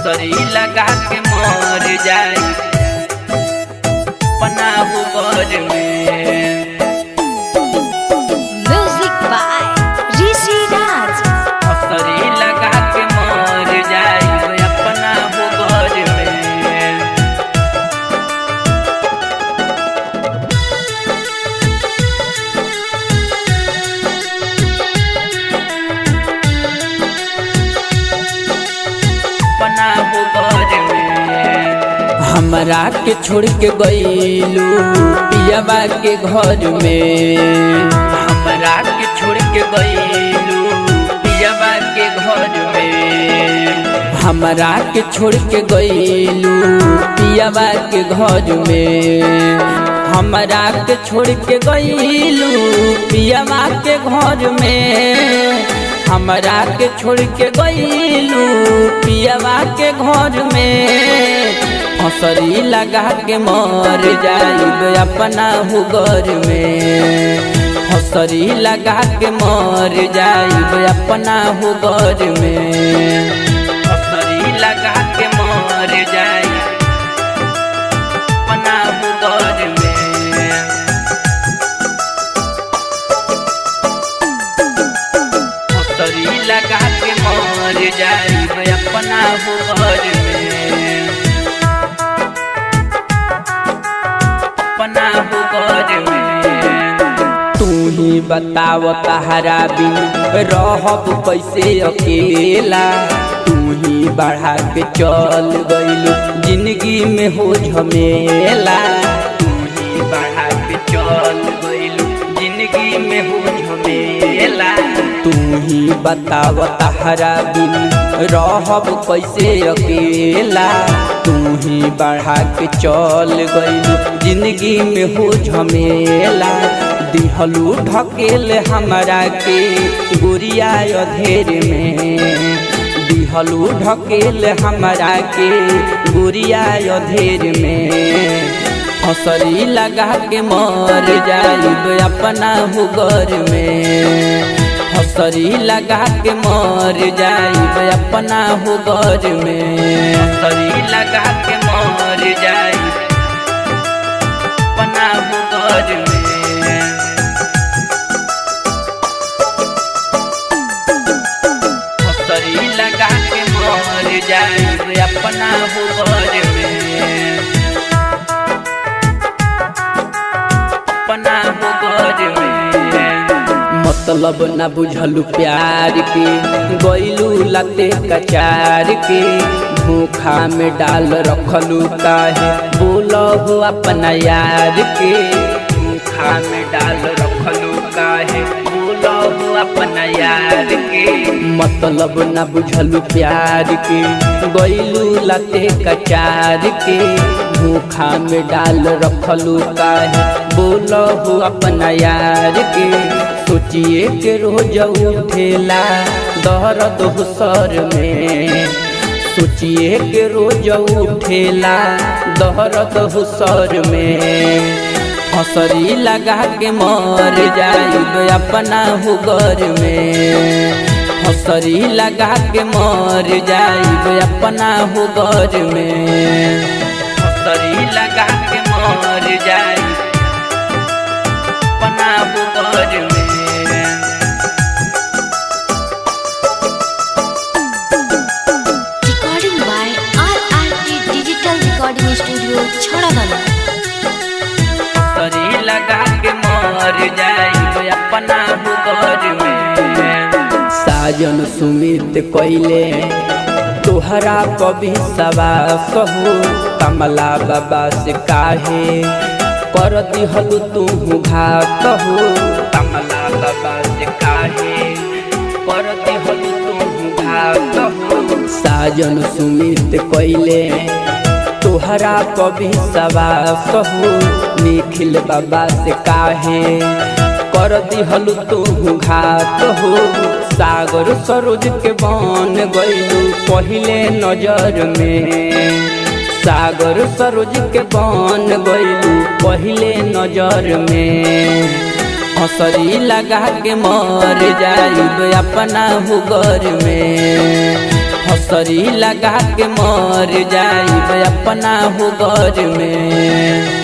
हसरी लगा के मर जाई अपना घर में। म्यूजिक बाय ऋषि राज। हसरी लगा के मर जाई अपना घर में। अपना घर में हमरा के छोड़ के गईलू पियाबा के घर में। हमरा के छोड़ के गईलू पियाबा के घर में। हमरा के छोड़ के गईलू पियाबा के घर में। हमरा के छोड़ के गईलू पियाबा के घर में। हमरा के छोड़ के गईलू पियाबा के घर में। हसरी लगा के मर जाइब अपना घर में। हसरी लगा के मर जाइब अपना घर में। हसरी लगा के मर जाइब अपना घर में। हसरी लगा के मर जाइब अपना घर में। अपना घर में तू ही बताव तहरा बिन रहब कैसे अकेला। तू ही बढ़ा के चल गइलू जिंदगी में हो झमेला। तू ही बढ़ा के चल गइलू जिंदगी में हो झमेला। तू ही बताव तहरा बिन रहब कैसे अकेला। तू ही बढ़ा के चल गइलू जिंदगी में हो झमेला। दिहलू ढकेल हमरा के गोरिया अधेर में। दिहलू ढकेल हमरा के गोरिया अधेर में। हसरी लगा के मर जाइब अपना घर में। हसरी लगा के मर जाइब अपना घर में। हसरी लगा के मर जाइब अपना घर में। हसरी लगा के मर जाइब अपना घर में। अपना घर में मतलब न बुझलू प्यार के गइलू लते कचार के। धोखा में डाल रखलू काहे बोलहु अपना यार के। धोखा में डाल रखलू काहे बोलहु अपना यार के। मतलब न बुझलू प्यार के गइलू लते कचार के। धोखा में डाल रखलू काहे बोलहु अपना यार के। सोचिए के रोज उठेला दर्द हुसर में। सोचिए के रोज उठेला दर्द हुसर में। हसरी लगा के मर जाइब अपना घर में। हसरी लगा के मर जाइब अपना घर में। हसरी लगा के मर जाइब अपना घर में। Recording by RRT digital recording studio छड़ागला। हसरी लगा के मर जाइब अपना घर में। साजन सुमित कइले तोहरा कभी सवास हो। कमला बाबा से काहे कर दिहलू तू घात हो। कमला बाबा से काहे कर दिहलू तू घात हो। साजन सुमित कइले तोहरा कभी सवास हो। निखिल बाबा से काहे कर दिहलू तू घात हो। सागर सरोज के बन गइलू पहिले नजर में। सागर सरोज के बन गइलू पहिले नजर में। हसरी लगा के मर जाइब अपना घर में। फसरी लगा के मर जाइब अपना हो घर में।